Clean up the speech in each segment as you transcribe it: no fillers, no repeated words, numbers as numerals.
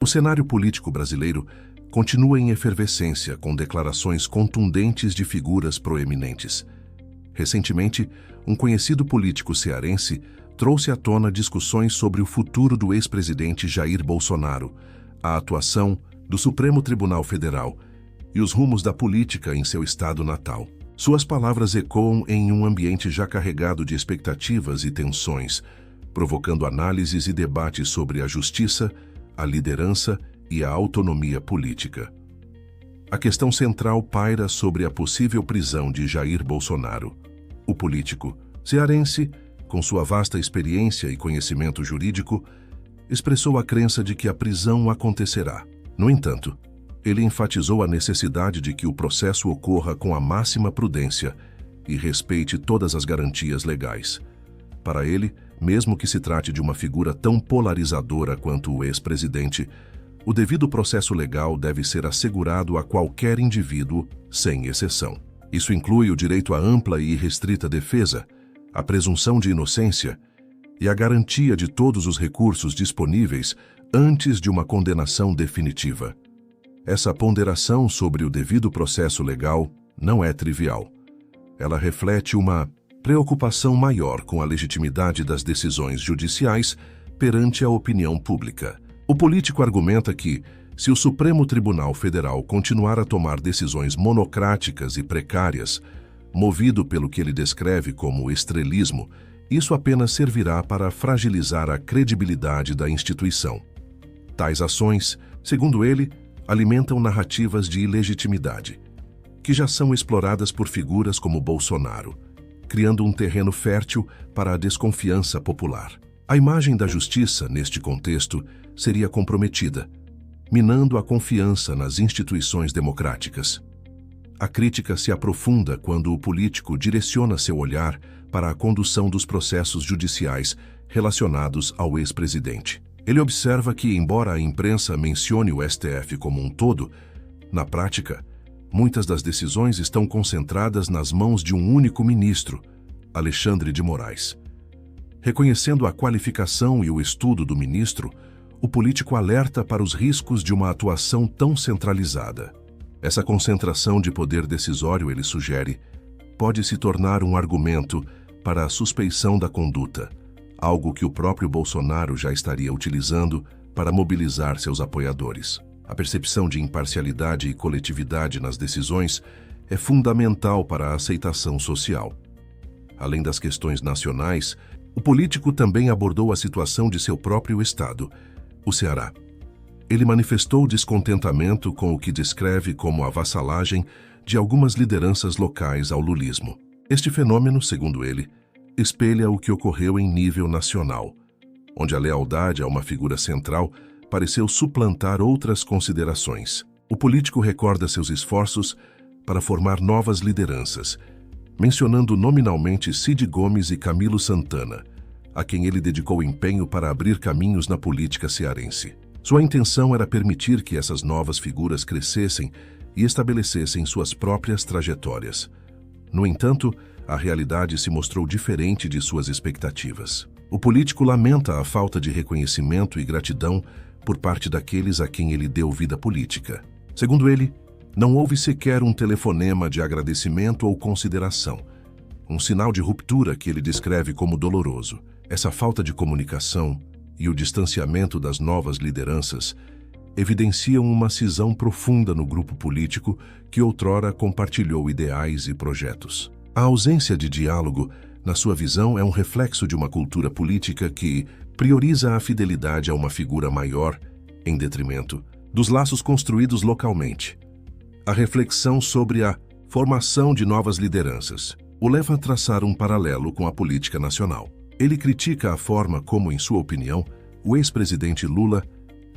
O cenário político brasileiro continua em efervescência, com declarações contundentes de figuras proeminentes. Recentemente, um conhecido político cearense trouxe à tona discussões sobre o futuro do ex-presidente Jair Bolsonaro, a atuação do Supremo Tribunal Federal e os rumos da política em seu estado natal. Suas palavras ecoam em um ambiente já carregado de expectativas e tensões, provocando análises e debates sobre a justiça, a liderança e a autonomia política. A questão central paira sobre a possível prisão de Jair Bolsonaro. O político cearense, com sua vasta experiência e conhecimento jurídico, expressou a crença de que a prisão acontecerá. No entanto, ele enfatizou a necessidade de que o processo ocorra com a máxima prudência e respeite todas as garantias legais. Para ele, mesmo que se trate de uma figura tão polarizadora quanto o ex-presidente, o devido processo legal deve ser assegurado a qualquer indivíduo, sem exceção. Isso inclui o direito à ampla e irrestrita defesa, a presunção de inocência e a garantia de todos os recursos disponíveis antes de uma condenação definitiva. Essa ponderação sobre o devido processo legal não é trivial. Ela reflete uma preocupação maior com a legitimidade das decisões judiciais perante a opinião pública. O político argumenta que, se o Supremo Tribunal Federal continuar a tomar decisões monocráticas e precárias, movido pelo que ele descreve como estrelismo, isso apenas servirá para fragilizar a credibilidade da instituição. Tais ações, segundo ele, alimentam narrativas de ilegitimidade, que já são exploradas por figuras como Bolsonaro, criando um terreno fértil para a desconfiança popular. A imagem da justiça, neste contexto, seria comprometida, minando a confiança nas instituições democráticas. A crítica se aprofunda quando o político direciona seu olhar para a condução dos processos judiciais relacionados ao ex-presidente. Ele observa que, embora a imprensa mencione o STF como um todo, na prática, muitas das decisões estão concentradas nas mãos de um único ministro, Alexandre de Moraes. Reconhecendo a qualificação e o estudo do ministro, o político alerta para os riscos de uma atuação tão centralizada. Essa concentração de poder decisório, ele sugere, pode se tornar um argumento para a suspeição da conduta, algo que o próprio Bolsonaro já estaria utilizando para mobilizar seus apoiadores. A percepção de imparcialidade e coletividade nas decisões é fundamental para a aceitação social. Além das questões nacionais, o político também abordou a situação de seu próprio estado, o Ceará. Ele manifestou descontentamento com o que descreve como a vassalagem de algumas lideranças locais ao lulismo. Este fenômeno, segundo ele, espelha o que ocorreu em nível nacional, onde a lealdade a uma figura central pareceu suplantar outras considerações. O político recorda seus esforços para formar novas lideranças, mencionando nominalmente Cid Gomes e Camilo Santana, a quem ele dedicou empenho para abrir caminhos na política cearense. Sua intenção era permitir que essas novas figuras crescessem e estabelecessem suas próprias trajetórias. No entanto, a realidade se mostrou diferente de suas expectativas. O político lamenta a falta de reconhecimento e gratidão por parte daqueles a quem ele deu vida política. Segundo ele, não houve sequer um telefonema de agradecimento ou consideração, um sinal de ruptura que ele descreve como doloroso. Essa falta de comunicação e o distanciamento das novas lideranças evidenciam uma cisão profunda no grupo político que outrora compartilhou ideais e projetos. A ausência de diálogo, na sua visão, é um reflexo de uma cultura política que prioriza a fidelidade a uma figura maior, em detrimento dos laços construídos localmente. A reflexão sobre a formação de novas lideranças o leva a traçar um paralelo com a política nacional. Ele critica a forma como, em sua opinião, o ex-presidente Lula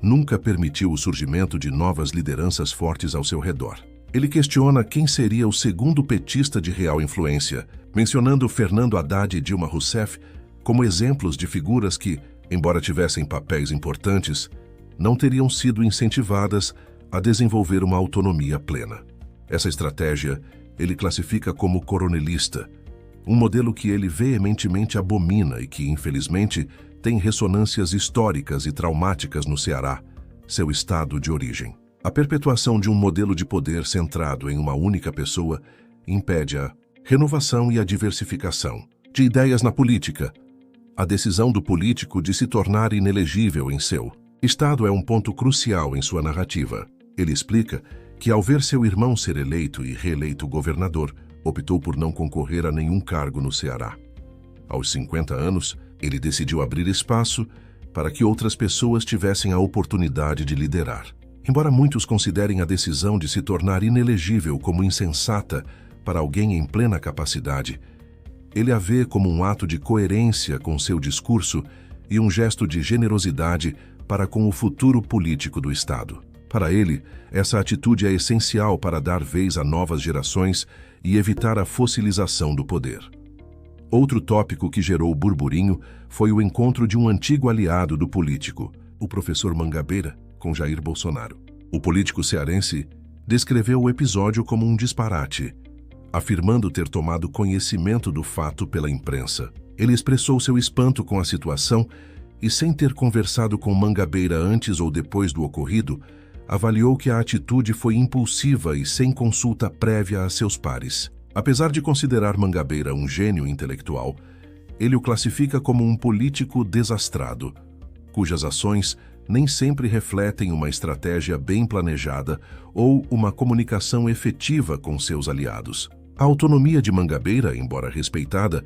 nunca permitiu o surgimento de novas lideranças fortes ao seu redor. Ele questiona quem seria o segundo petista de real influência, mencionando Fernando Haddad e Dilma Rousseff como exemplos de figuras que, embora tivessem papéis importantes, não teriam sido incentivadas a desenvolver uma autonomia plena. Essa estratégia ele classifica como coronelista, um modelo que ele veementemente abomina e que, infelizmente, tem ressonâncias históricas e traumáticas no Ceará, seu estado de origem. A perpetuação de um modelo de poder centrado em uma única pessoa impede a renovação e a diversificação de ideias na política. A decisão do político de se tornar inelegível em seu estado é um ponto crucial em sua narrativa. Ele explica que, ao ver seu irmão ser eleito e reeleito governador, optou por não concorrer a nenhum cargo no Ceará. Aos 50 anos, ele decidiu abrir espaço para que outras pessoas tivessem a oportunidade de liderar. Embora muitos considerem a decisão de se tornar inelegível como insensata para alguém em plena capacidade, ele a vê como um ato de coerência com seu discurso e um gesto de generosidade para com o futuro político do Estado. Para ele, essa atitude é essencial para dar vez a novas gerações e evitar a fossilização do poder. Outro tópico que gerou burburinho foi o encontro de um antigo aliado do político, o professor Mangabeira, com Jair Bolsonaro. O político cearense descreveu o episódio como um disparate, afirmando ter tomado conhecimento do fato pela imprensa. Ele expressou seu espanto com a situação e, sem ter conversado com Mangabeira antes ou depois do ocorrido, avaliou que a atitude foi impulsiva e sem consulta prévia a seus pares. Apesar de considerar Mangabeira um gênio intelectual, ele o classifica como um político desastrado, cujas ações nem sempre refletem uma estratégia bem planejada ou uma comunicação efetiva com seus aliados. A autonomia de Mangabeira, embora respeitada,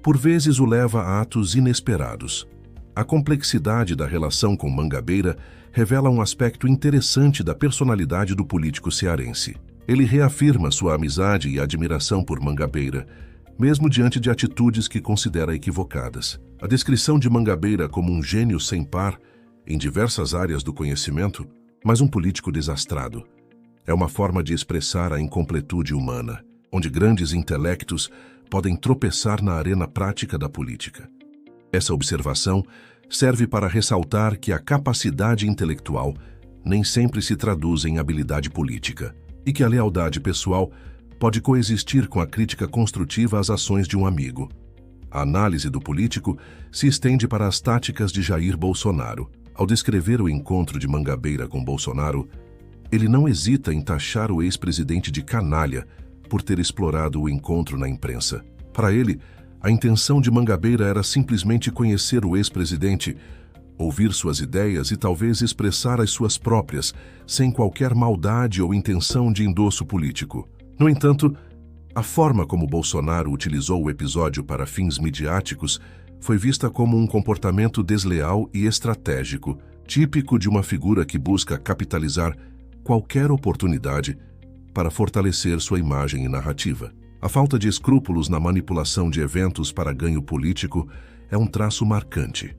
por vezes o leva a atos inesperados. A complexidade da relação com Mangabeira revela um aspecto interessante da personalidade do político cearense. Ele reafirma sua amizade e admiração por Mangabeira, mesmo diante de atitudes que considera equivocadas. A descrição de Mangabeira como um gênio sem par em diversas áreas do conhecimento, mas um político desastrado, é uma forma de expressar a incompletude humana, onde grandes intelectos podem tropeçar na arena prática da política. Essa observação serve para ressaltar que a capacidade intelectual nem sempre se traduz em habilidade política e que a lealdade pessoal pode coexistir com a crítica construtiva às ações de um amigo. A análise do político se estende para as táticas de Jair Bolsonaro. Ao descrever o encontro de Mangabeira com Bolsonaro, ele não hesita em taxar o ex-presidente de canalha por ter explorado o encontro na imprensa. Para ele, a intenção de Mangabeira era simplesmente conhecer o ex-presidente, ouvir suas ideias e talvez expressar as suas próprias, sem qualquer maldade ou intenção de endosso político. No entanto, a forma como Bolsonaro utilizou o episódio para fins midiáticos foi vista como um comportamento desleal e estratégico, típico de uma figura que busca capitalizar qualquer oportunidade para fortalecer sua imagem e narrativa. A falta de escrúpulos na manipulação de eventos para ganho político é um traço marcante.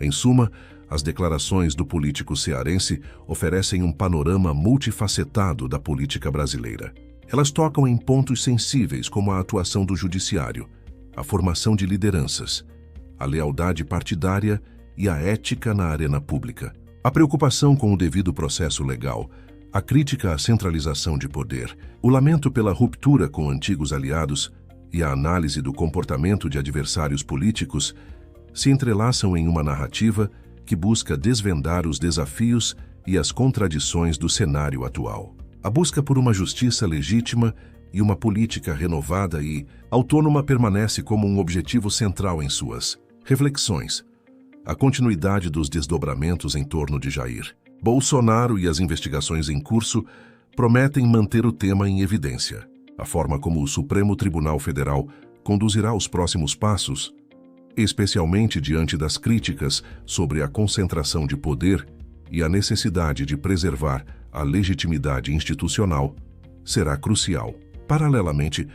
Em suma, as declarações do político cearense oferecem um panorama multifacetado da política brasileira. Elas tocam em pontos sensíveis como a atuação do judiciário, a formação de lideranças, a lealdade partidária e a ética na arena pública. A preocupação com o devido processo legal, a crítica à centralização de poder, o lamento pela ruptura com antigos aliados e a análise do comportamento de adversários políticos se entrelaçam em uma narrativa que busca desvendar os desafios e as contradições do cenário atual. A busca por uma justiça legítima e uma política renovada e autônoma permanece como um objetivo central em suas reflexões. A continuidade dos desdobramentos em torno de Jair Bolsonaro e as investigações em curso prometem manter o tema em evidência. A forma como o Supremo Tribunal Federal conduzirá os próximos passos, especialmente diante das críticas sobre a concentração de poder e a necessidade de preservar a legitimidade institucional, será crucial. Paralelamente,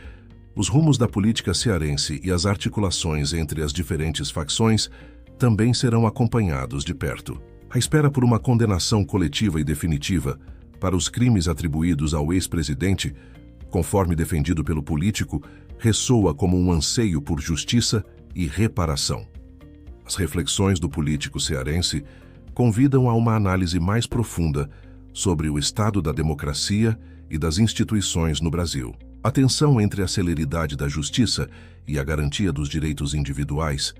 os rumos da política cearense e as articulações entre as diferentes facções também serão acompanhados de perto. A espera por uma condenação coletiva e definitiva para os crimes atribuídos ao ex-presidente, conforme defendido pelo político, ressoa como um anseio por justiça e reparação. As reflexões do político cearense convidam a uma análise mais profunda sobre o estado da democracia e das instituições no Brasil. A tensão entre a celeridade da justiça e a garantia dos direitos individuais,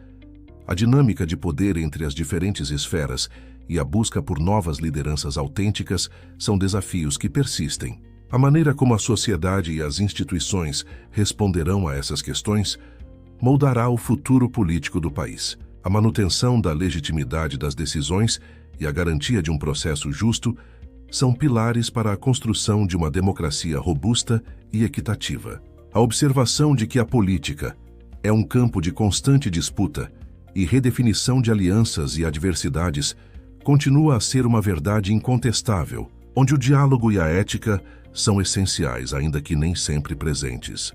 a dinâmica de poder entre as diferentes esferas e a busca por novas lideranças autênticas são desafios que persistem. A maneira como a sociedade e as instituições responderão a essas questões moldará o futuro político do país. A manutenção da legitimidade das decisões e a garantia de um processo justo são pilares para a construção de uma democracia robusta e equitativa. A observação de que a política é um campo de constante disputa e redefinição de alianças e adversidades continua a ser uma verdade incontestável, onde o diálogo e a ética são essenciais, ainda que nem sempre presentes.